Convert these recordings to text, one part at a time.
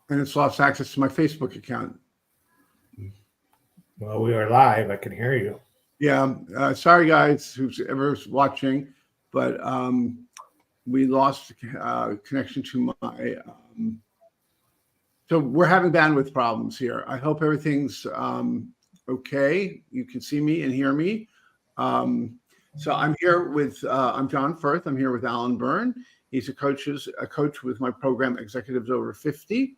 and it's lost access to my Facebook account. Well, we are live. I can hear you. Yeah, sorry guys, who's ever watching, but we lost connection to my. So we're having bandwidth problems here. I hope everything's okay. You can see me and hear me. So I'm here with I'm John Firth. I'm here with Alan Byrne. He's a coach with my program Executives Over 50.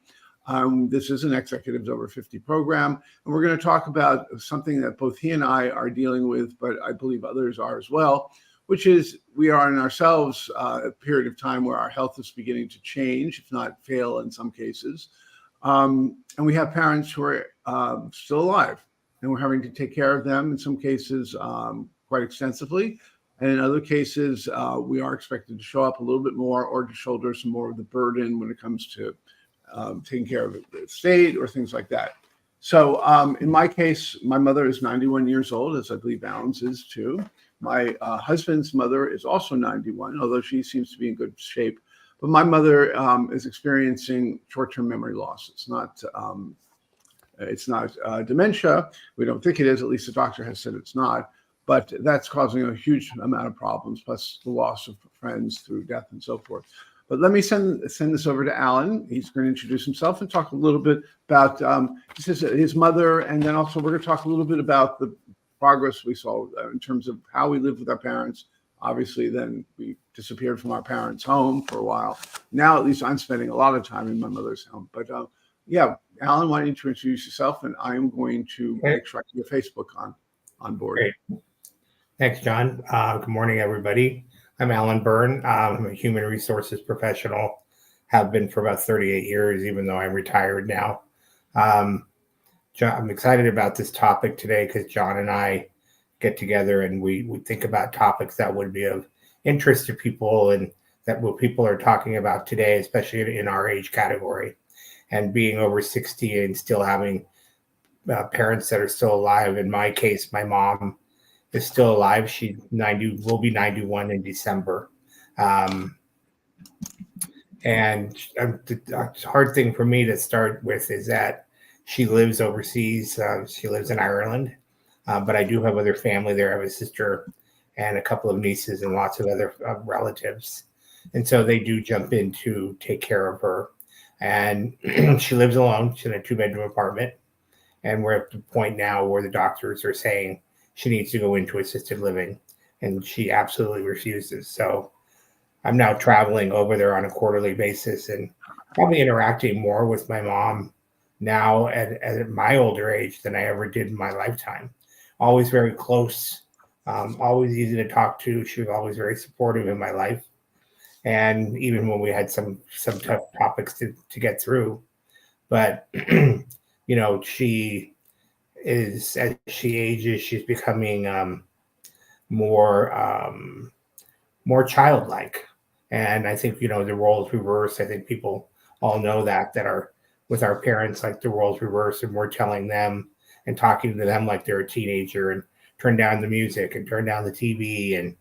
This is an Executives Over 50 program, and we're going to talk about something that both he and I are dealing with, but I believe others are as well, which is we are in ourselves a period of time where our health is beginning to change, if not fail in some cases. And we have parents who are still alive, and we're having to take care of them in some cases quite extensively. And in other cases, we are expected to show up a little bit more or to shoulder some more of the burden when it comes to taking care of the estate or things like that. So in my case, my mother is 91 years old, as I believe Alan's is too. My husband's mother is also 91, although she seems to be in good shape. But my mother is experiencing short-term memory loss. It's not dementia. We don't think it is. At least the doctor has said it's not. But that's causing a huge amount of problems, plus the loss of friends through death and so forth. But let me send this over to Alan. He's going to introduce himself and talk a little bit about his mother, and then also we're going to talk a little bit about the progress we saw in terms of how we lived with our parents. Obviously, then we disappeared from our parents' home for a while. Now, at least I'm spending a lot of time in my mother's home. But yeah, Alan, why don't you introduce yourself, and I'm going to make sure I can get Facebook on board. Great. Thanks, John. Good morning, everybody. I'm Alan Byrne. I'm a human resources professional, have been for about 38 years, even though I'm retired now. I'm excited about this topic today because John and I get together and we think about topics that would be of interest to people and that what people are talking about today, especially in our age category. And being over 60 and still having parents that are still alive. In my case, my mom is still alive. She's 90, will be 91 in December. And the hard thing for me to start with is that she lives overseas. She lives in Ireland, but I do have other family there. I have a sister and a couple of nieces and lots of other relatives. And so they do jump in to take care of her. And she lives alone. She's in a 2-bedroom apartment. And we're at the point now where the doctors are saying she needs to go into assisted living, and she absolutely refuses. So I'm now traveling over there on a quarterly basis and probably interacting more with my mom now at my older age than I ever did in my lifetime. Always very close, always easy to talk to. She was always very supportive in my life. And even when we had some tough topics to get through, but she is, as she ages, she's becoming more childlike. And I think, the roles reverse. I think people all know that are with our parents, like the roles reverse, and we're telling them and talking to them like they're a teenager and turn down the music and turn down the TV, and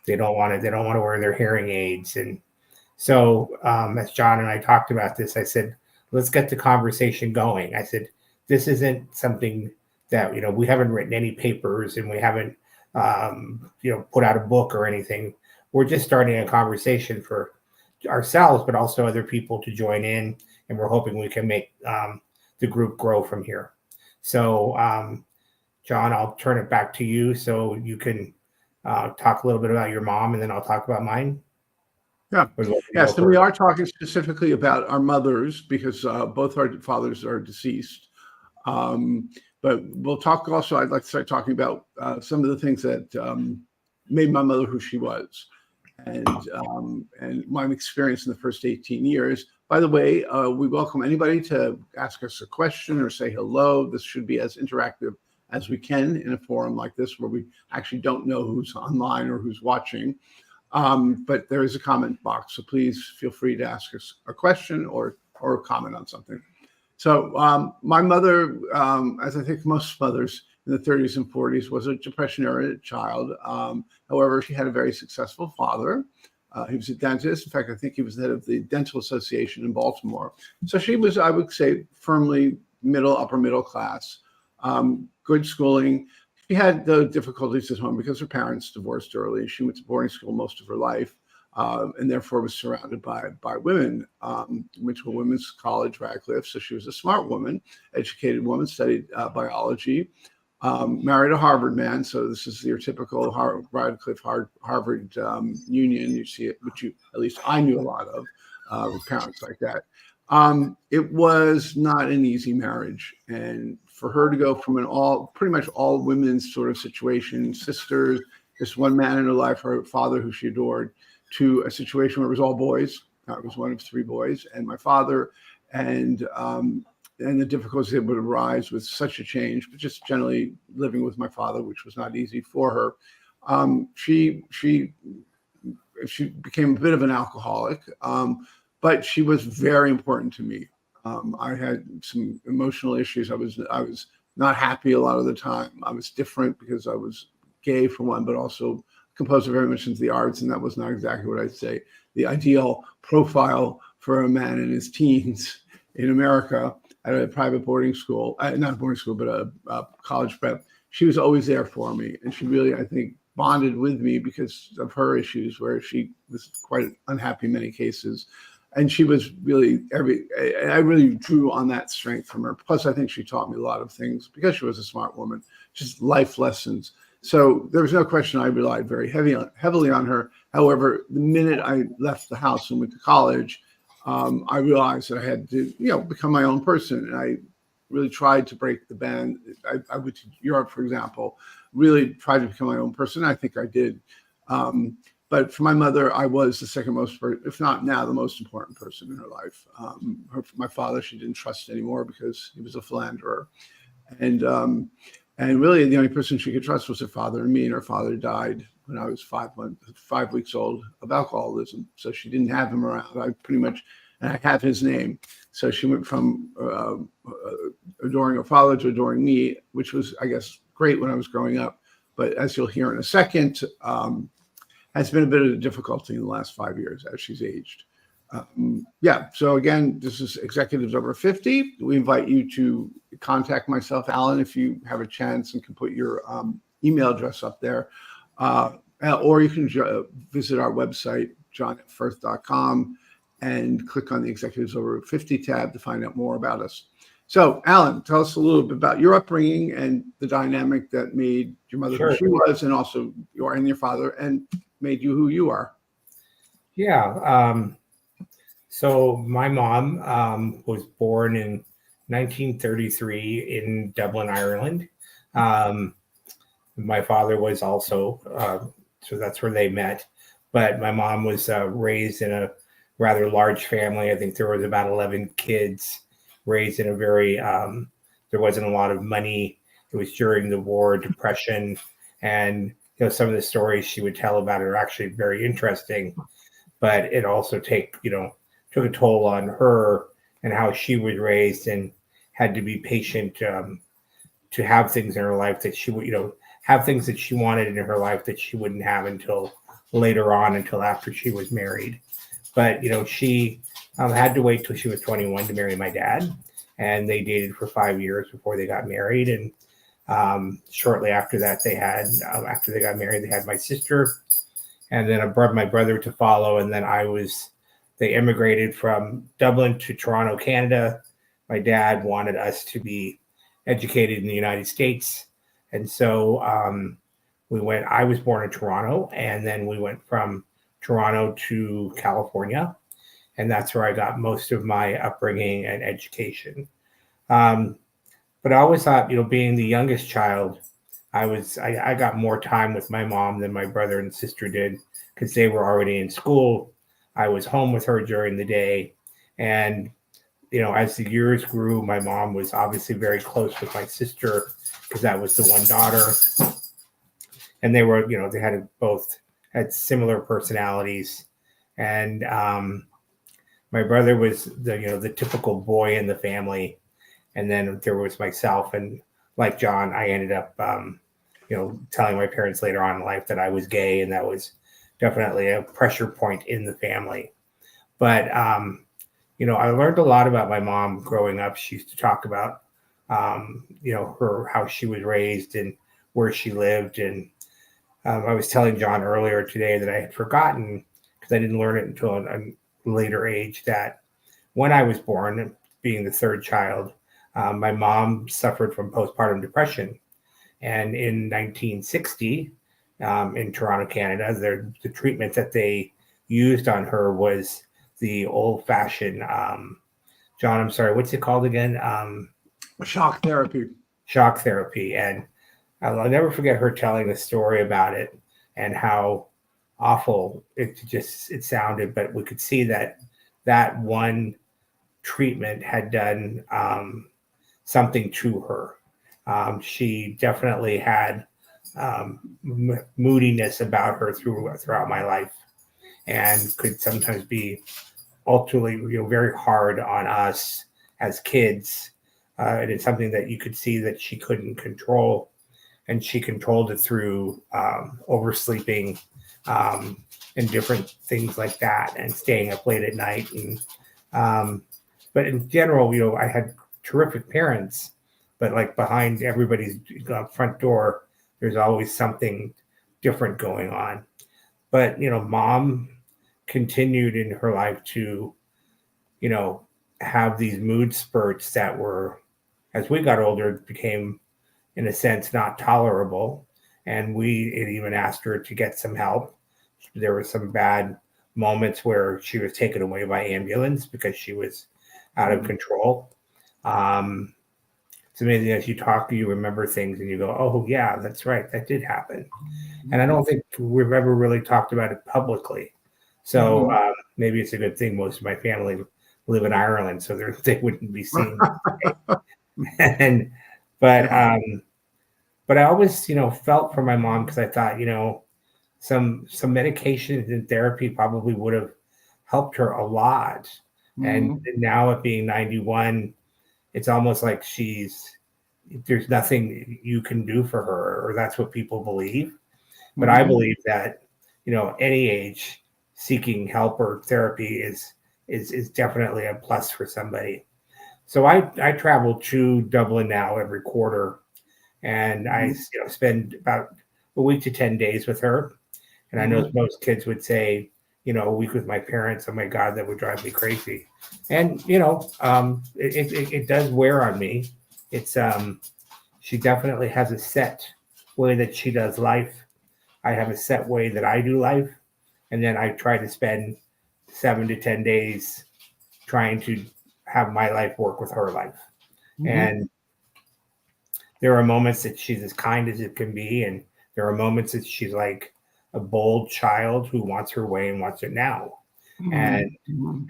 they don't want to wear their hearing aids. And so as John and I talked about this, I said, let's get the conversation going. I said, this isn't something that, we haven't written any papers and we haven't, put out a book or anything. We're just starting a conversation for ourselves, but also other people to join in. And we're hoping we can make the group grow from here. So, John, I'll turn it back to you so you can talk a little bit about your mom, and then I'll talk about mine. Yeah. Yes, and we are talking specifically about our mothers because both our fathers are deceased. But we'll talk also, I'd like to start talking about some of the things that made my mother who she was, and my experience in the first 18 years. By the way, we welcome anybody to ask us a question or say hello. This should be as interactive as we can in a forum like this where we actually don't know who's online or who's watching. But there is a comment box, so please feel free to ask us a question or comment on something. So my mother, as I think most mothers in the 30s and 40s, was a Depression-era child. However, she had a very successful father He was a dentist. In fact, I think he was the head of the Dental Association in Baltimore. So she was, I would say, firmly upper middle class, good schooling. She had the difficulties at home because her parents divorced early. She went to boarding school most of her life, and therefore was surrounded by women. Went to a women's college, Radcliffe. So she was a smart woman, educated woman, studied biology. Married a Harvard man, so this is your typical Radcliffe Harvard union. You see it, which at least I knew a lot of with parents like that. It was not an easy marriage, and for her to go from pretty much all women's sort of situation, sisters, just one man in her life, her father who she adored, to a situation where it was all boys. I was one of 3 boys, and my father, and the difficulties that would arise with such a change, but just generally living with my father, which was not easy for her. She became a bit of an alcoholic, but she was very important to me. I had some emotional issues. I was not happy a lot of the time. I was different because I was gay for one, but also composer very much into the arts, and that was not exactly what I'd say the ideal profile for a man in his teens in America at a private boarding school, not a boarding school, but a college prep. She was always there for me, and she really, I think, bonded with me because of her issues, where she was quite unhappy in many cases. And she was really I really drew on that strength from her. Plus, I think she taught me a lot of things because she was a smart woman, just life lessons. So there was no question I relied very heavily on her. However, the minute I left the house and went to college, I realized that I had to, become my own person. And I really tried to break the band. I went to Europe, for example, really tried to become my own person. I think I did. But for my mother, I was the second most, if not now, the most important person in her life. My father, she didn't trust anymore because he was a philanderer. And really the only person she could trust was her father and me. And her father died when I was 5 weeks old of alcoholism. So she didn't have him around. And I have his name. So she went from adoring her father to adoring me, which was, I guess, great when I was growing up. But as you'll hear in a second, has been a bit of a difficulty in the last 5 years as she's aged. So again, this is Executives Over 50. We invite you to contact myself, Alan, if you have a chance and can put your email address up there. Or you can visit our website, johnfirth.com, and click on the Executives Over 50 tab to find out more about us. So, Alan, tell us a little bit about your upbringing and the dynamic that made your mother who she was, and also your father, and made you who you are. Yeah. So my mom was born in 1933 in Dublin, Ireland. My father was also, so that's where they met. But my mom was raised in a rather large family. I think there was about 11 kids, raised in a very, there wasn't a lot of money. It was during the war, Depression, and some of the stories she would tell about it are actually very interesting. But it also took a toll on her and how she was raised, and had to be patient to have things in her life that she would, have things that she wanted in her life that she wouldn't have until later on, until after she was married. But, she had to wait till she was 21 to marry my dad. And they dated for 5 years before they got married. And shortly after that, after they got married, they had my sister, and then my brother to follow. And then they immigrated from Dublin to Toronto, Canada. My dad wanted us to be educated in the United States. And so I was born in Toronto, and then we went from Toronto to California. And that's where I got most of my upbringing and education. But I always thought, being the youngest child, I got more time with my mom than my brother and sister did, because they were already in school. I was home with her during the day. And, as the years grew, my mom was obviously very close with my sister, because that was the one daughter. And they were, they both had similar personalities. And my brother was the typical boy in the family. And then there was myself, and like John, I ended up, telling my parents later on in life that I was gay, and that was definitely a pressure point in the family. But I learned a lot about my mom growing up. She used to talk about her how she was raised and where she lived. And I was telling John earlier today that I had forgotten, because I didn't learn it until a later age, that when I was born, being the third child, my mom suffered from postpartum depression. And in 1960, in Toronto, Canada, the treatment that they used on her was the old-fashioned, John, I'm sorry, what's it called again? Shock therapy. Shock therapy. And I'll never forget her telling the story about it and how awful it sounded. But we could see that one treatment had done something to her. She definitely had moodiness about her throughout my life, and could sometimes be ultimately, very hard on us as kids. And it's something that you could see that she couldn't control, and she controlled it through oversleeping and different things like that, and staying up late at night. And but in general, I had terrific parents, but like behind everybody's front door, there's always something different going on. But mom continued in her life to have these mood spurts that were, as we got older, became in a sense not tolerable, and we even asked her to get some help. There were some bad moments where she was taken away by ambulance because she was out of control. It's amazing, as you talk, you remember things and you go, oh yeah, that's right, that did happen. And I don't think we've ever really talked about it publicly. So maybe it's a good thing most of my family live in Ireland, so they wouldn't be seen. and but I always felt for my mom, because I thought some medications and therapy probably would have helped her a lot. And now, at being 91, it's almost like there's nothing you can do for her, or that's what people believe. But I believe that any age seeking help or therapy is definitely a plus for somebody. So I travel to Dublin now every quarter, and I spend about a week to 10 days with her. And I know most kids would say, a week with my parents, oh my God, that would drive me crazy. And it does wear on me. It's she definitely has a set way that she does life. I have a set way that I do life, and then I try to spend 7 to 10 days trying to have my life work with her life. And there are moments that she's as kind as it can be, and there are moments that she's like a bold child who wants her way and wants it now. And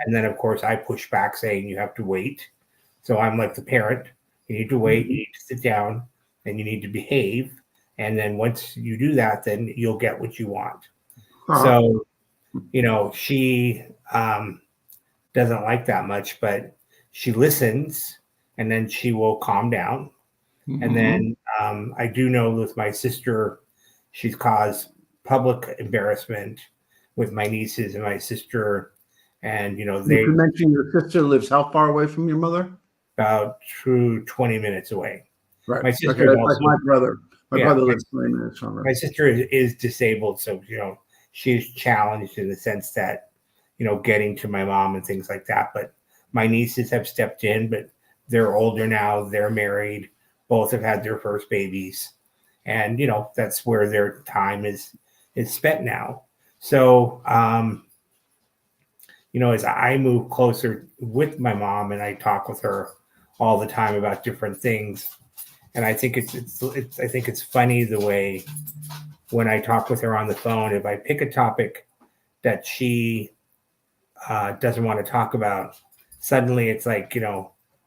then, of course, I push back, saying you have to wait. So I'm like the parent. You need to wait. You need to sit down, and you need to behave. And then once you do that, then you'll get what you want. So, she doesn't like that much, but she listens, and then she will calm down. And then I do know with my sister, she's caused public embarrassment with my nieces and my sister. And, You mentioned your sister lives how far away from your mother? About 20 minutes away. Right. My sister okay, like my brother. My brother lives 20 minutes from her. My sister is disabled, so she's challenged in the sense that getting to my mom and things like that. But my nieces have stepped in, but they're older now. They're married. Both have had their first babies, and that's where their time is spent now. So as I move closer with my mom, and I talk with her all the time about different things. And I think it's funny the way when I talk with her on the phone, if I pick a topic that she doesn't want to talk about, suddenly it's like,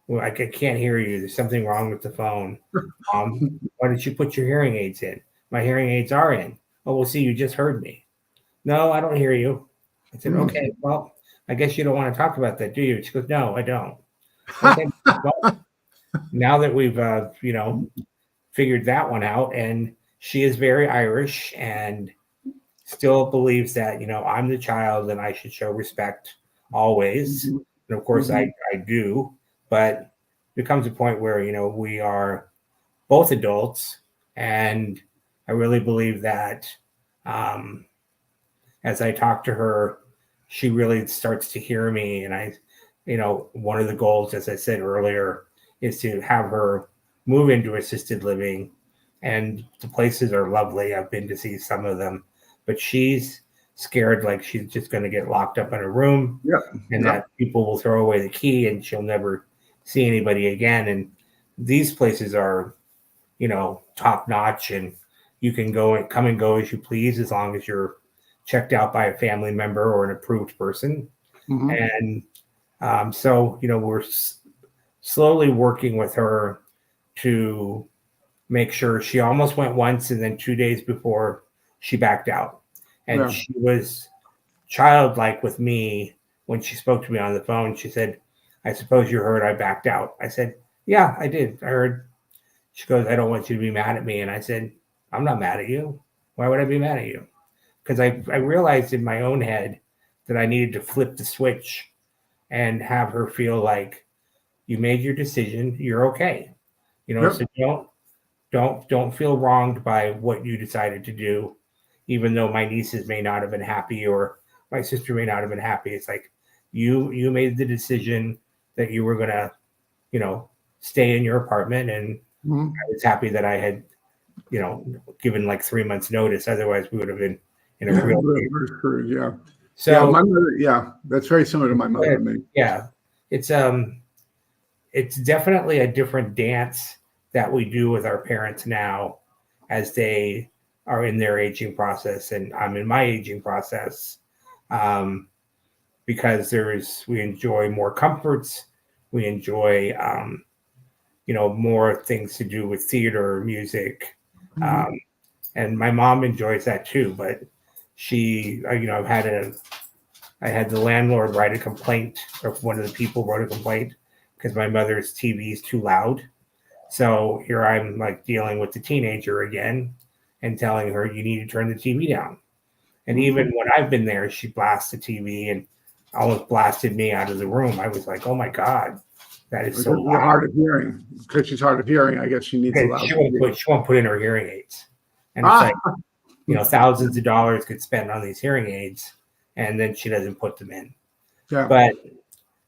well, I can't hear you. There's something wrong with the phone. Why did you put your hearing aids in? My hearing aids are in. Oh, well, see, you just heard me. No, I don't hear you. I said, okay, well, I guess you don't want to talk about that, do you? She goes, no, I don't. Okay, well, now that we've, figured that one out, and she is very Irish, and still believes that, I'm the child and I should show respect always. Mm-hmm. And of course, Mm-hmm. I do. But there comes a point where, we are both adults. And I really believe that um, as I talk to her, she really starts to hear me. And one of the goals, as I said earlier, is to have her move into assisted living. And the places are lovely. I've been to see some of them, but she's scared like she's just going to get locked up in a room and that people will throw away the key and she'll never see anybody again. And these places are, top notch, and you can come and go as you please as long as you're checked out by a family member or an approved person. Mm-hmm. And so, we're slowly working with her to make sure. She almost went once, and then 2 days before she backed out. And she was childlike with me when she spoke to me on the phone. She said, "I suppose you heard I backed out." I said, "Yeah, I did. I heard." She goes, "I don't want you to be mad at me." And I said, "I'm not mad at you. Why would I be mad at you?" Because I realized in my own head that I needed to flip the switch and have her feel like, you made your decision, you're okay. So don't feel wronged by what you decided to do, even though my nieces may not have been happy or my sister may not have been happy. It's like you made the decision that you were gonna, stay in your apartment, and Mm-hmm. I was happy that I had, given like 3 months notice. Otherwise we would have been in a real We're screwed, yeah. so my mother, that's very similar to my mother and me. yeah. It's definitely a different dance that we do with our parents now as they are in their aging process, and I'm in my aging process, because we enjoy more comforts, we enjoy more things to do with theater, music, Mm-hmm. and my mom enjoys that too. But she, I had the landlord write a complaint, or one of the people wrote a complaint because my mother's TV is too loud. So here I'm like dealing with the teenager again and telling her, you need to turn the TV down. And even when I've been there, she blasts the TV and almost blasted me out of the room. I was like, oh my God, that is so loud. Hard of hearing. Because she's hard of hearing, I guess she needs a loud TV. She won't put in her hearing aids. And it's like, thousands of dollars could spend on these hearing aids, and then she doesn't put them in. Yeah. But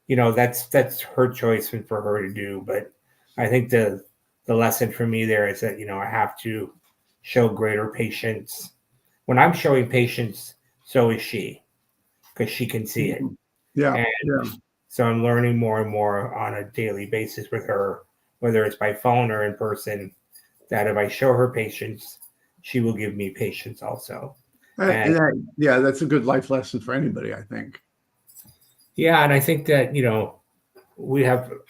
that's her choice and for her to do. But I think the lesson for me there is that I have to show greater patience. When I'm showing patience, so is she, because she can see it. Yeah. So I'm learning more and more on a daily basis with her, whether it's by phone or in person, that if I show her patience, she will give me patience also. That's a good life lesson for anybody, I think. Yeah, and I think that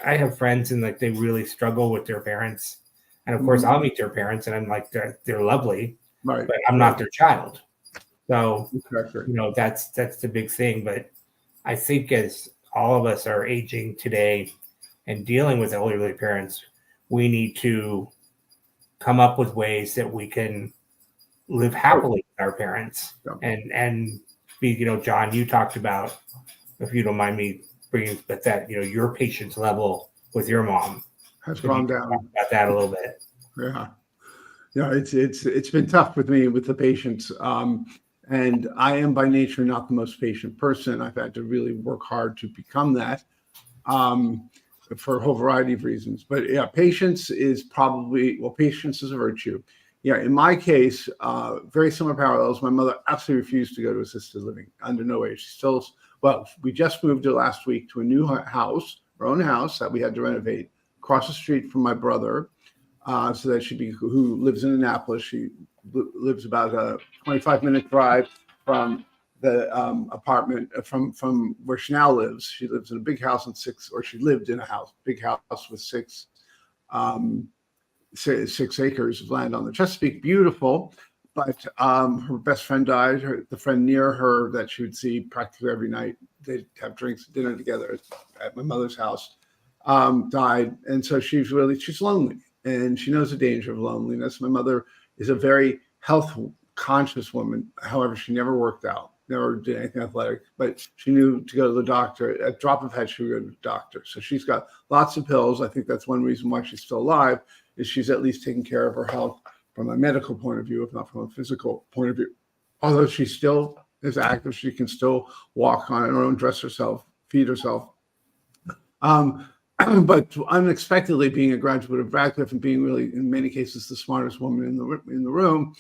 I have friends and like they really struggle with their parents, and of course I'll meet their parents and I'm like they're lovely, right? But I'm not their child, so exactly. That's the big thing. But I think as all of us are aging today and dealing with elderly parents, we need to come up with ways that we can live happily with our parents and be, John, you talked about, if you don't mind me bringing, but that, your patience level with your mom has gone down. About that a little bit. Yeah. It's been tough with me with the patience. And I am by nature not the most patient person. I've had to really work hard to become that, for a whole variety of reasons. But yeah, patience is a virtue. Yeah, in my case, very similar parallels. My mother absolutely refused to go to assisted living under no way. We just moved her last week to a new house, her own house that we had to renovate across the street from my brother, so that who lives in Annapolis. She lives about a 25-minute drive from the apartment from where she now lives. She lives in a big house she lived in a big house with 6 acres of land on the Chesapeake. Beautiful. But her best friend died. The friend near her that she would see practically every night, they'd have drinks, dinner together at my mother's house, died. And so she's lonely, and she knows the danger of loneliness. My mother is a very conscious woman. However, she never worked out, never did anything athletic, but she knew to go to the doctor. At drop of head, she would go to the doctor. So she's got lots of pills. I think that's one reason why she's still alive, is she's at least taking care of her health from a medical point of view, if not from a physical point of view. Although she still is active, she can still walk on her own, dress herself, feed herself. But unexpectedly, being a graduate of Radcliffe and being really, in many cases, the smartest woman in the room,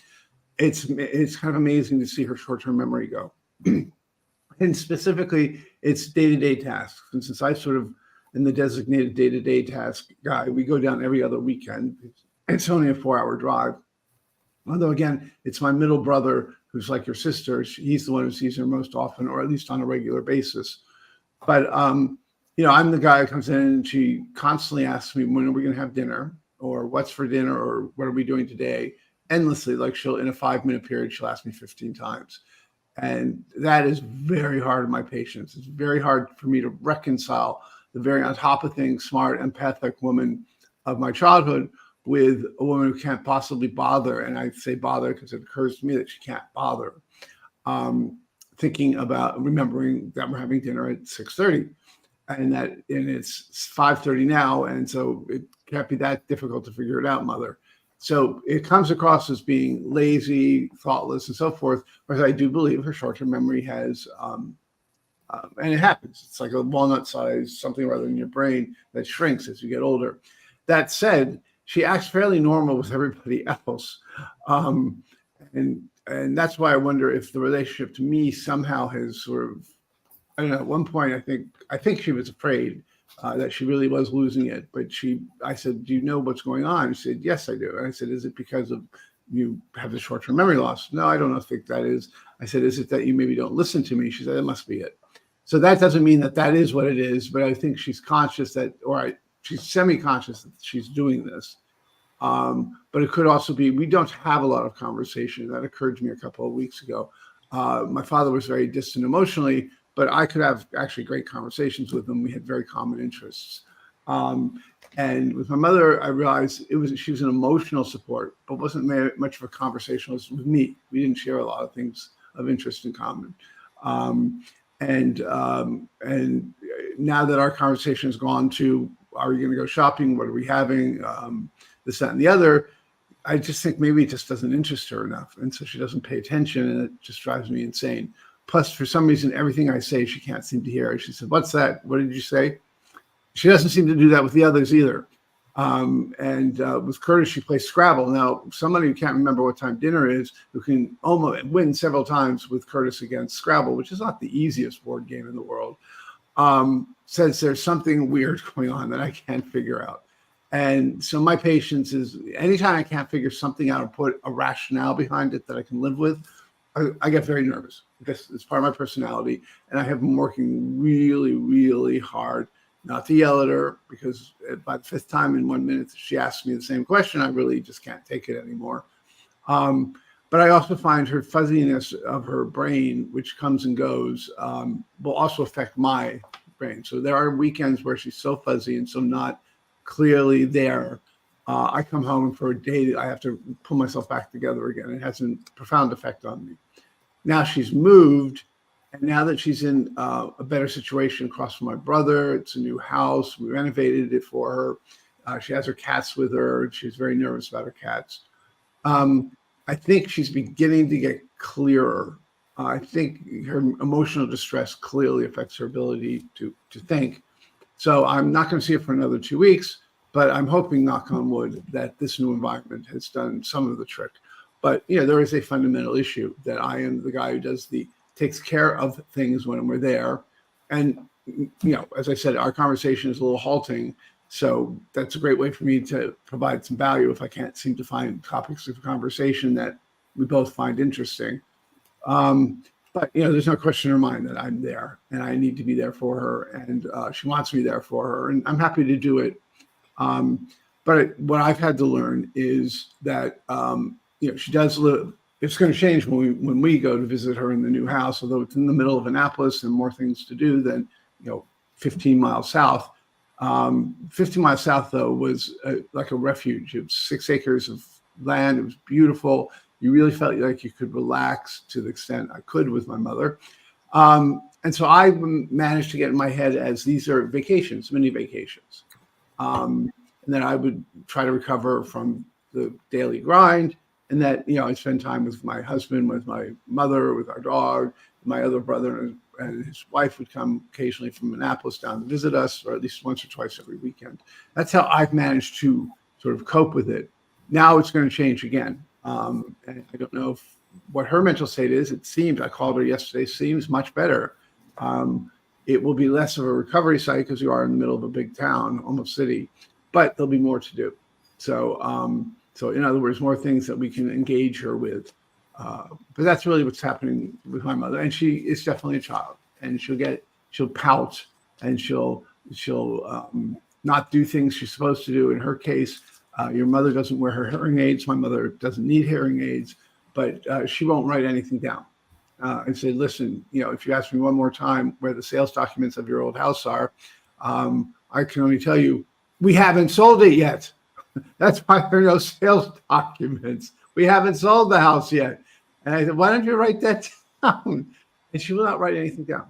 it's kind of amazing to see her short-term memory go. And specifically, it's day-to-day tasks. And since I sort of am the designated day-to-day task guy, we go down every other weekend. It's only a 4-hour drive. Although, again, it's my middle brother, who's like your sister. He's the one who sees her most often, or at least on a regular basis. But, I'm the guy who comes in and she constantly asks me, when are we going to have dinner? Or what's for dinner? Or what are we doing today? Endlessly, like she'll, in a 5-minute period, she'll ask me 15 times. And that is very hard on my patience. It's very hard for me to reconcile the very on top of things, smart, empathic woman of my childhood with a woman who can't possibly bother. And I say bother because it occurs to me that she can't bother. Thinking about remembering that we're having dinner at 6:30 and it's 5:30 now. And so it can't be that difficult to figure it out, mother. So it comes across as being lazy, thoughtless, and so forth. Whereas I do believe her short-term memory has, and it happens. It's like a walnut size, something rather in your brain that shrinks as you get older. That said, she acts fairly normal with everybody else. And that's why I wonder if the relationship to me somehow has sort of, I don't know, at one point, I think she was afraid that she really was losing it. But I said, do you know what's going on? She said, yes, I do. And I said, is it because of you have the short-term memory loss? No, I don't think that is. I said, is it that you maybe don't listen to me? She said, that must be it. So that doesn't mean that is what it is, but I think she's conscious she's semi-conscious that she's doing this. But it could also be, we don't have a lot of conversation. That occurred to me a couple of weeks ago. My father was very distant emotionally, but I could have actually great conversations with him. We had very common interests. And with my mother, I realized she was an emotional support, but wasn't very much of a conversationalist with me. We didn't share a lot of things of interest in common. And now that our conversation has gone to, are we going to go shopping? What are we having? This, that, and the other. I just think maybe it just doesn't interest her enough. And so she doesn't pay attention, and it just drives me insane. Plus, for some reason, everything I say, she can't seem to hear. She said, what's that? What did you say? She doesn't seem to do that with the others either. With Curtis, she plays Scrabble. Now, somebody who can't remember what time dinner is, who can almost win several times with Curtis against Scrabble, which is not the easiest board game in the world, says there's something weird going on that I can't figure out. And so my patience is, anytime I can't figure something out or put a rationale behind it that I can live with, I get very nervous. It's part of my personality. And I have been working really, really hard not to yell at her, because by the 5th time in 1 minute she asks me the same question, I really just can't take it anymore. But I also find her fuzziness of her brain, which comes and goes, will also affect my brain. So there are weekends where she's so fuzzy and so not clearly there. I come home and for a day, I have to pull myself back together again. It has a profound effect on me. Now she's moved, and now that she's in a better situation across from my brother, it's a new house. We renovated it for her. She has her cats with her. She's very nervous about her cats. I think she's beginning to get clearer. I think her emotional distress clearly affects her ability to think. So I'm not going to see it for another 2 weeks, but I'm hoping, knock on wood, that this new environment has done some of the trick. But there is a fundamental issue that I am the guy who takes care of things when we're there. And as I said, our conversation is a little halting. So that's a great way for me to provide some value if I can't seem to find topics of conversation that we both find interesting. But there's no question in her mind that I'm there and I need to be there for her, and she wants me there for her, and I'm happy to do it. But what I've had to learn is that she does live. It's going to change when we go to visit her in the new house, although it's in the middle of Annapolis and more things to do than 15 miles south. 15 miles south, though, was like a refuge. It was 6 acres of land. It was beautiful. you really felt like you could relax to the extent I could with my mother. And so I managed to get in my head as these are vacations, mini vacations. And then I would try to recover from the daily grind. And that, I'd spend time with my husband, with my mother, with our dog. My other brother and his wife would come occasionally from Annapolis down to visit us, or at least once or twice every weekend. That's how I've managed to sort of cope with it. Now it's going to change again. And I don't know what her mental state is. It seems, I called her yesterday, seems much better. It will be less of a recovery site because you are in the middle of a big town, almost city, but there'll be more to do. So in other words, more things that we can engage her with. But that's really what's happening with my mother. And she is definitely a child, and she'll pout, and she'll not do things she's supposed to do. In her case, your mother doesn't wear her hearing aids. My mother doesn't need hearing aids, but she won't write anything down. And say, listen, if you ask me one more time where the sales documents of your old house are, I can only tell you, we haven't sold it yet. That's why there are no sales documents. We haven't sold the house yet. And I said, why don't you write that down? And she will not write anything down.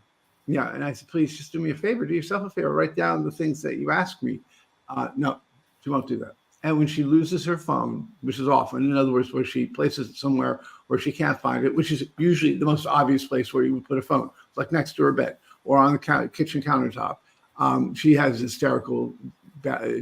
Yeah. And I said, please just do me a favor. Do yourself a favor. Write down the things that you ask me. No, she won't do that. And when she loses her phone, which is often, in other words, where she places it somewhere where she can't find it, which is usually the most obvious place where you would put a phone, like next to her bed or on the kitchen countertop, she has hysterical,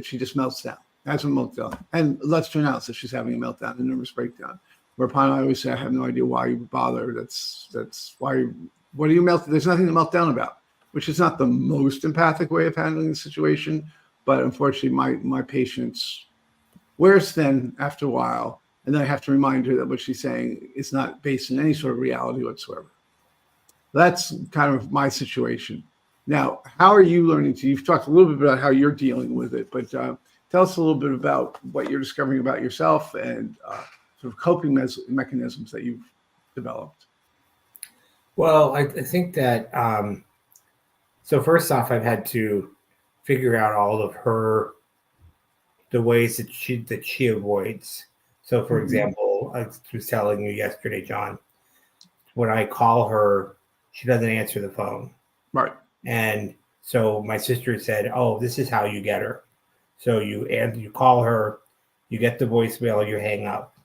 she just melts down, has a meltdown, and lets to announce that she's having a meltdown, a nervous breakdown. Whereupon I always say, I have no idea why you would bother. That's why. What do you melt? There's nothing to melt down about, which is not the most empathic way of handling the situation. But unfortunately, my patience wears thin after a while. And then I have to remind her that what she's saying is not based in any sort of reality whatsoever. That's kind of my situation. Now, how are you learning to? You've talked a little bit about how you're dealing with it, but tell us a little bit about what you're discovering about yourself and sort of coping mechanisms that you've developed. Well, I think that so first off, I've had to figure out all of the ways that she avoids. So, for example, I was telling you yesterday, John, when I call her, she doesn't answer the phone. Right. And so my sister said, "Oh, this is how you get her. So you call her, you get the voicemail, you hang up,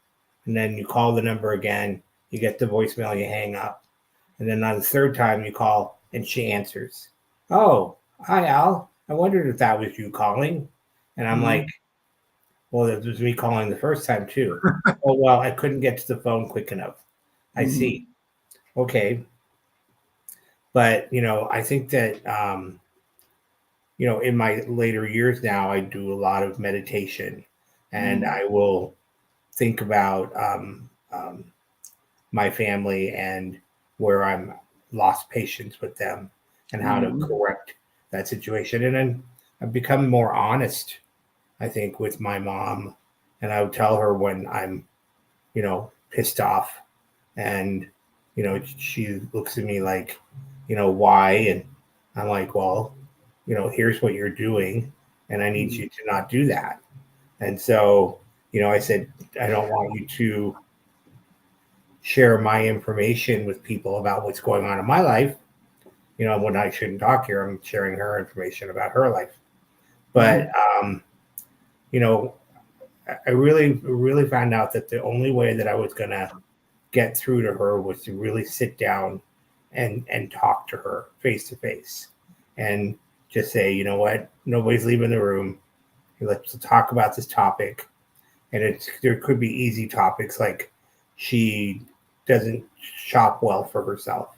and then you call the number again, you get the voicemail, you hang up, and then on the third time you call and she answers. Oh, hi Al. I wondered if that was you calling." And I'm like, well, it was me calling the first time too. Oh, well, I couldn't get to the phone quick enough. I see. Okay. But, I think that, in my later years now, I do a lot of meditation, and I will think about my family and where I'm lost patience with them and how to correct that situation. And then I've become more honest, I think, with my mom, and I would tell her when I'm, pissed off, and, she looks at me like, why? And I'm like, well, here's what you're doing, and I need you to not do that. And so, I said, I don't want you to share my information with people about what's going on in my life. When I shouldn't talk here, I'm sharing her information about her life. But, I really found out that the only way that I was going to get through to her was to really sit down and talk to her face to face and just say, you know what, nobody's leaving the room. Let's talk about this topic. And there could be easy topics like she doesn't shop well for herself.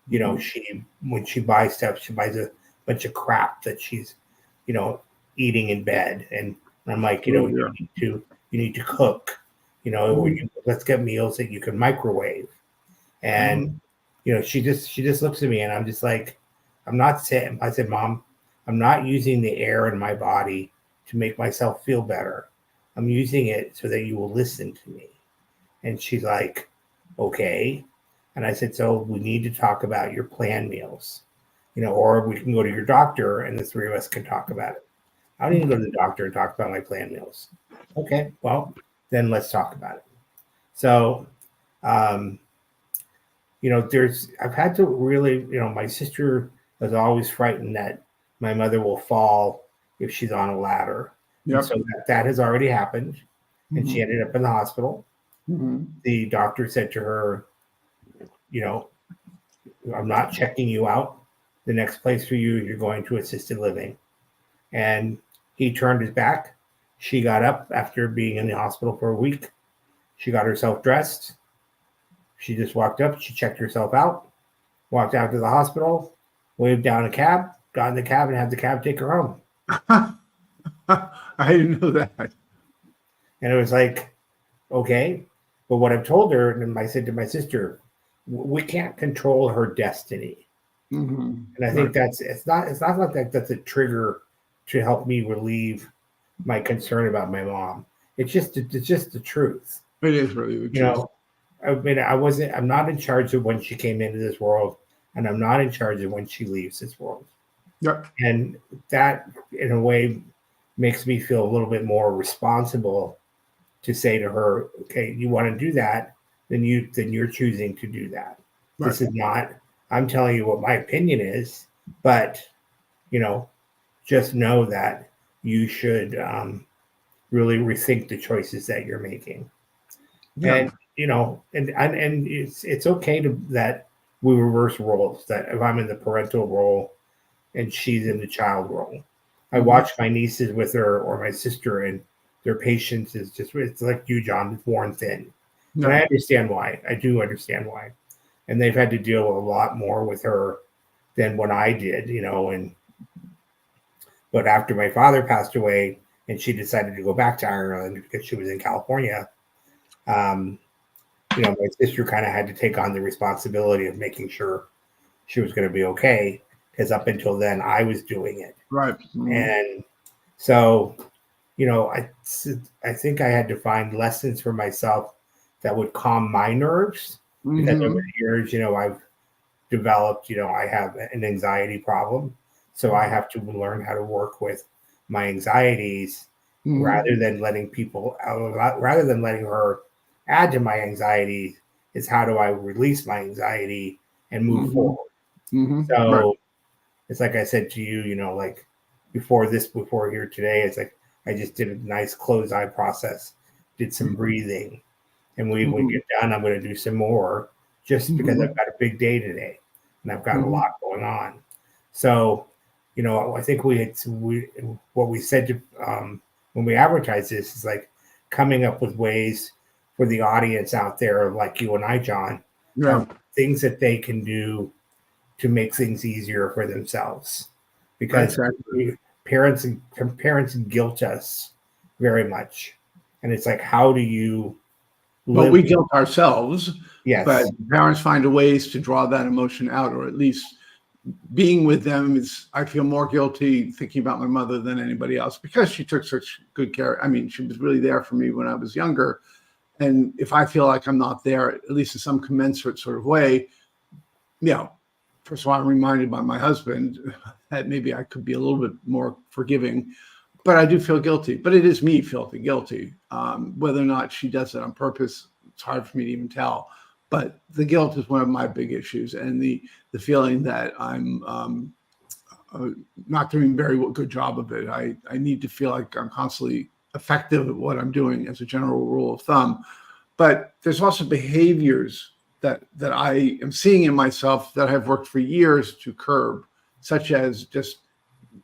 When she buys stuff, she buys a bunch of crap that she's, eating in bed. And I'm like, you need to cook, let's get meals that you can microwave. And, she just looks at me, and I'm just like, I'm not saying, I said, Mom, I'm not using the air in my body to make myself feel better. I'm using it so that you will listen to me. And she's like, okay. And I said, so we need to talk about your planned meals, or we can go to your doctor and the three of us can talk about it. I don't need to go to the doctor and talk about my planned meals. Okay, well, then let's talk about it. So Um, I've had to really, my sister was always frightened that my mother will fall if she's on a ladder. And Yep. so that has already happened. And she Mhm. ended up in the hospital. Mhm. The doctor said to her, you know, I'm not checking you out. The next place for you, you're going to assisted living. And he turned his back. She got up after being in the hospital for a week. She got herself dressed. She just walked up. She checked herself out, walked out to the hospital, waved down a cab, got in the cab, and had the cab take her home. I didn't know that. And it was like, okay. But what I've told her, and I said to my sister, we can't control her destiny. Mhm. And I think Right. it's not like that's a trigger to help me relieve my concern about my mom. It's just the truth. It is really the You truth. know, I'm not in charge of when she came into this world, and I'm not in charge of when she leaves this world. Yep. And that in a way makes me feel a little bit more responsible to say to her, okay, you want to do that, then you're choosing to do that. Right. This is not, I'm telling you what my opinion is, but you know, just know that you should really rethink the choices that you're making. Yeah. And and it's okay to that we reverse roles. That if I'm in the parental role and she's in the child role, I Mhm. watch my nieces with her or my sister, and their patience is it's like you, John, it's worn thin. And I Yeah. understand why. I do understand why. And they've had to deal with a lot more with her than what I did, and but after my father passed away and she decided to go back to Ireland because she was in California, um, my sister kind of had to take on the responsibility of making sure she was going to be okay because up until then I was doing it. Right. Mhm. And so, I think I had to find lessons for myself that would calm my nerves because over Mhm. the years, I've developed, I have an anxiety problem. So I have to learn how to work with my anxieties Mhm. rather than letting her add to my anxiety is how do I release my anxiety and move Mhm. forward. Mhm. Right. So it's like I said to you, like before here today, it's like I just did a nice closed eye process, did some Mhm. breathing, and when we Mhm. get done, I'm going to do some more just because I've Mhm. got a big day today and I've got a Mhm. lot going on. So, I think what we said to, when we advertise this is like coming up with ways for the audience out there, like you and I, John, Yeah. things that they can do to make things easier for themselves, because Exactly. parents guilt us very much, and it's like, how do you Well, live? we guilt ourselves, but Yes, parents find ways to draw that emotion out, or at least being with them is, I feel more guilty thinking about my mother than anybody else because she took such good care. I mean, she was really there for me when I was younger. And if I feel like I'm not there, at least in some commensurate sort of way, you know, first of all, I'm reminded by my husband that maybe I could be a little bit more forgiving, but I do feel guilty. But it is me feeling guilty. Whether or not she does it on purpose, it's hard for me to even tell. But the guilt is one of my big issues, and the feeling that I'm uh, not doing a very good job of it. I need to feel like I'm constantly effective at what I'm doing as a general rule of thumb. But there's also behaviors that I am seeing in myself that have worked for years to curb, such as just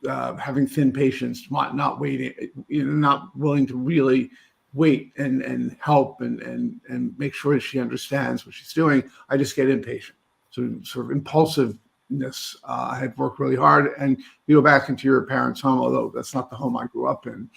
having thin patience, not waiting, not willing to really wait and help and make sure she understands what she's doing. I just get impatient. So sort of impulsiveness. I had worked really hard, and you go back into your parents' home, although that's not the home I grew up in.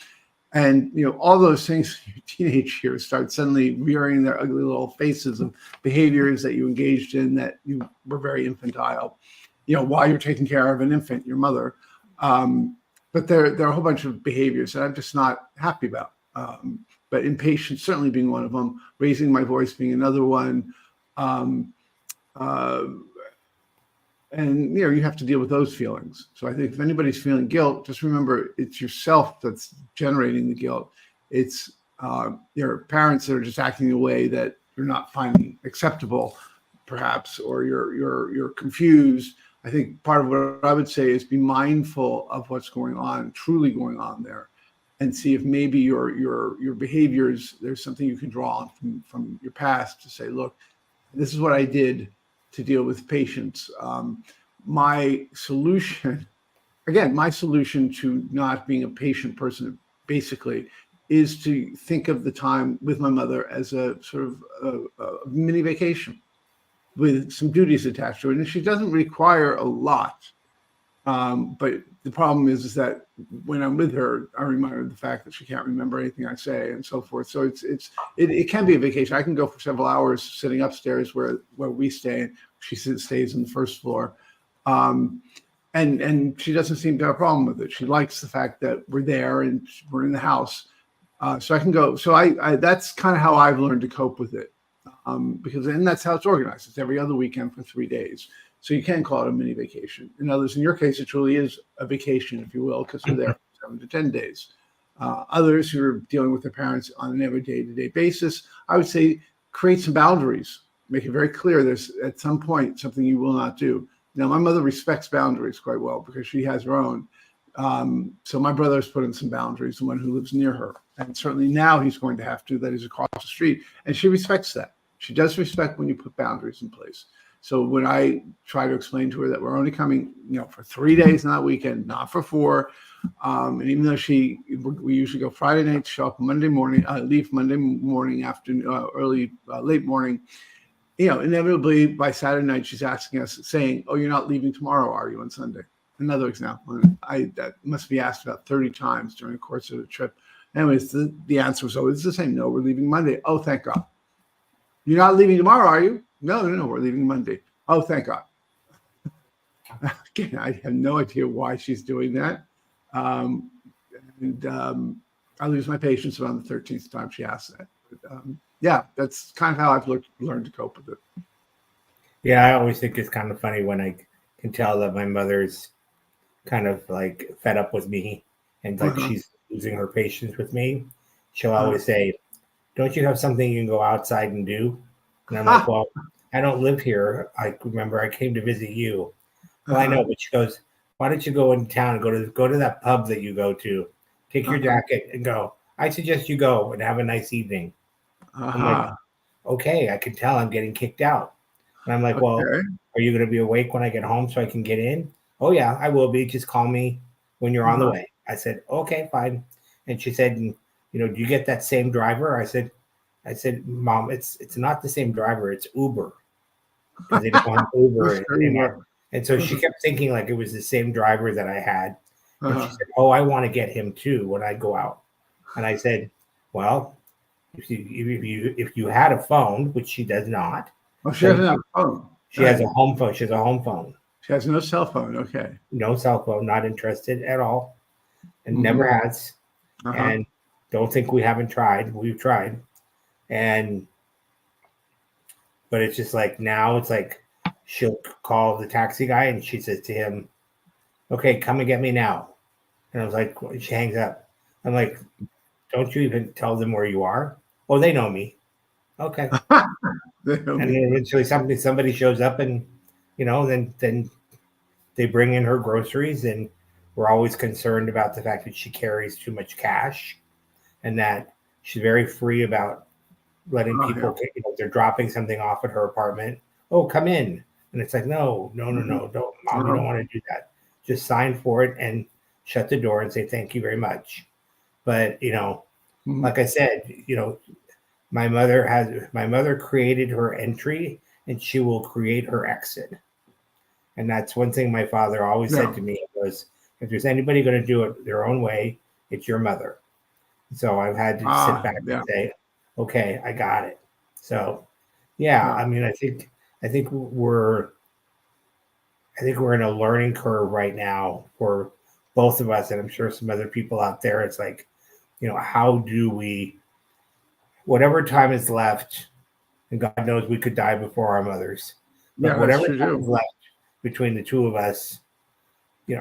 And all those things in your teenage years start suddenly rearing their ugly little faces of behaviors that you engaged in that you were very infantile, while you're taking care of an infant, your mother. But there are a whole bunch of behaviors that I'm just not happy about. But impatience certainly being one of them, raising my voice being another one. Um, uh, and you have to deal with those feelings. So I think if anybody's feeling guilt, just remember it's yourself that's generating the guilt. It's your parents that are just acting the way that you're not finding acceptable, perhaps, or you're confused. I think part of what I would say is be mindful of what's going on, truly going on there, and see if maybe your behaviors, there's something you can draw on from your past to say, look, this is what I did to deal with patients. My solution, again, my solution to not being a patient person, basically, is to think of the time with my mother as a sort of a mini vacation with some duties attached to it. And she doesn't require a lot. But the problem is that when I'm with her, I remind her of the fact that she can't remember anything I say and so forth. So it can be a vacation. I can go for several hours sitting upstairs where we stay. She stays on the first floor. And she doesn't seem to have a problem with it. She likes the fact that we're there and we're in the house. So I can go. So I that's kind of how I've learned to cope with it. Because that's how it's organized. It's every other weekend for 3 days. So you can call it a mini vacation. In others, in your case, it truly is a vacation, if you will, because they're there for 7 to 10 days. Others who are dealing with their parents on an every day-to-day basis, I would say create some boundaries. Make it very clear there's at some point something you will not do. Now, my mother respects boundaries quite well because she has her own. So my brother has put in some boundaries, the one who lives near her. And certainly now he's going to have to, that is across the street. And she respects that. She does respect when you put boundaries in place. So when I try to explain to her that we're only coming, for 3 days on that weekend, not for 4, and even though we usually go Friday night, show up Monday morning, leave Monday morning, afternoon, late morning, inevitably by Saturday night, she's asking us, saying, "Oh, you're not leaving tomorrow, are you, on Sunday?" Another example. That must be asked about 30 times during the course of the trip. Anyways, the answer was always the same. No, we're leaving Monday. Oh, thank God. You're not leaving tomorrow, are you? No, we're leaving Monday. Oh, thank God. Again, I have no idea why she's doing that. I lose my patience around the 13th time she asks that. But, yeah, that's kind of how I've learned to cope with it. Yeah, I always think it's kind of funny when I can tell that my mother's kind of like fed up with me and like she's losing her patience with me. She'll always say, "Don't you have something you can go outside and do?" And I'm like, "Well, I don't live here. I remember I came to visit you." Well, I know, but she goes, "Why don't you go into town and go to that pub that you go to? Take your jacket and go. I suggest you go and have a nice evening." I'm like, "Okay, I can tell I'm getting kicked out." And I'm like, "Well, are you going to be awake when I get home so I can get in?" "Oh yeah, I will be. Just call me when you're on the way." I said, "Okay, fine." And she said, "Do you get that same driver?" I said, "Mom, it's not the same driver. It's Uber." Because they don't have Uber anymore. And so she kept thinking like it was the same driver that I had. And she said, "Oh, I want to get him too when I go out." And I said, "Well, if you had a phone, which she does not." Oh, she doesn't have a phone. She has a home phone. She has a home phone. She has no cell phone. Okay. No cell phone. Not interested at all, and never has. And don't think we haven't tried. We've tried, but it's just like now it's like she'll call the taxi guy and she says to him, "Okay, come and get me now." And I was like, she hangs up. I'm like, "Don't you even tell them where you are?" "Oh, they know me." Okay. And then eventually somebody shows up and, then they bring in her groceries, and we're always concerned about the fact that she carries too much cash and that she's very free about letting people, they're dropping something off at her apartment. "Oh, come in." And it's like, no, don't, Mom, you don't want to do that. Just sign for it and shut the door and say, "Thank you very much." But, like I said, my mother created her entry and she will create her exit. And that's one thing my father always said to me was, if there's anybody going to do it their own way, it's your mother. So I've had to sit back and say, "Okay, I got it." So, I mean, I think we're in a learning curve right now for both of us, and I'm sure some other people out there. It's like, how do we, whatever time is left, and God knows we could die before our mothers, but whatever time is left between the two of us,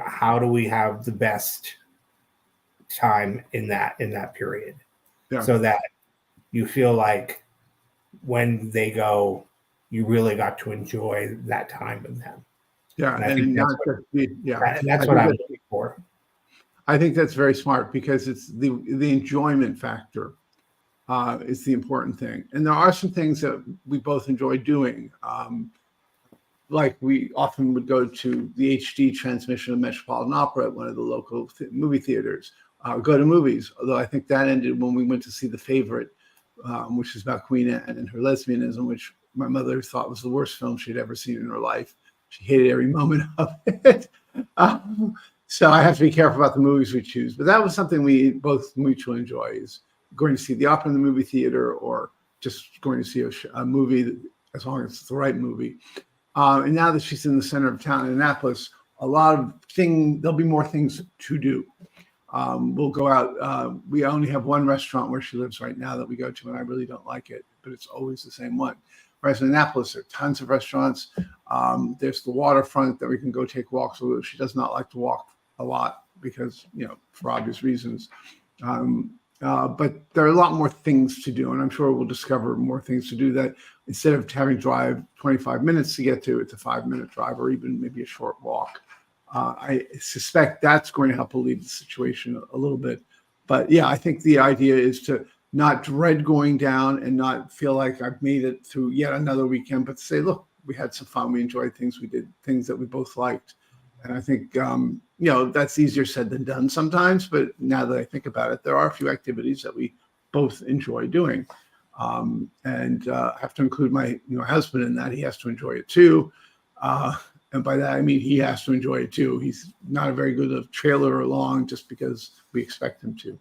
how do we have the best time in that period, so that you feel like when they go, you really got to enjoy that time with them. Yeah, And I think that's not just yeah. that's I what think I'm that, looking for. I think that's very smart because it's the enjoyment factor is the important thing. And there are some things that we both enjoy doing. Like we often would go to the HD transmission of Metropolitan Opera at one of the local movie theaters, go to movies. Although I think that ended when we went to see The Favorite, which is about Queen Anne and her lesbianism, which my mother thought was the worst film she'd ever seen in her life. She hated every moment of it. So I have to be careful about the movies we choose. But that was something we both mutually enjoy, is going to see the opera in the movie theater or just going to see a movie, as long as it's the right movie. And now that she's in the center of town in Annapolis, there'll be more things to do. We'll go out. We only have one restaurant where she lives right now that we go to, and I really don't like it, but it's always the same one. Whereas in Annapolis, there are tons of restaurants. There's the waterfront that we can go take walks with. She does not like to walk a lot because, for obvious reasons. But there are a lot more things to do, and I'm sure we'll discover more things to do that instead of having to drive 25 minutes to get to, it's a 5-minute drive or even maybe a short walk. I suspect that's going to help alleviate the situation a little bit. But yeah, I think the idea is to not dread going down and not feel like I've made it through yet another weekend, but to say, look, we had some fun. We enjoyed things. We did things that we both liked. And I think, that's easier said than done sometimes. But now that I think about it, there are a few activities that we both enjoy doing. And I have to include my husband in that. He has to enjoy it too. And by that, I mean, he has to enjoy it too. He's not a very good of trailer along just because we expect him to.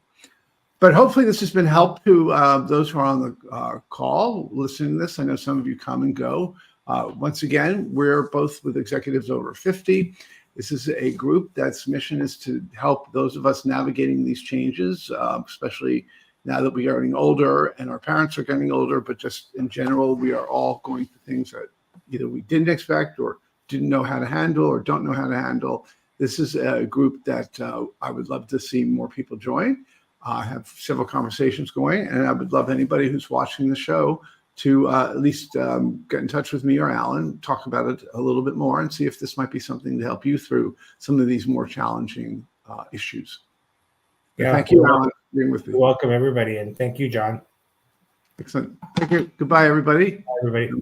But hopefully this has been help to those who are on the call listening to this. I know some of you come and go. Once again, we're both with executives over 50. This is a group that's mission is to help those of us navigating these changes, especially now that we are getting older and our parents are getting older, but just in general, we are all going through things that either we didn't expect or didn't know how to handle or don't know how to handle. This is a group that I would love to see more people join. I have several conversations going, and I would love anybody who's watching the show to at least get in touch with me or Alan, talk about it a little bit more, and see if this might be something to help you through some of these more challenging issues. Yeah, thank you, Alan, for being with me. Welcome, everybody, and thank you, John. Excellent. Thank you. Goodbye, everybody. Bye, everybody.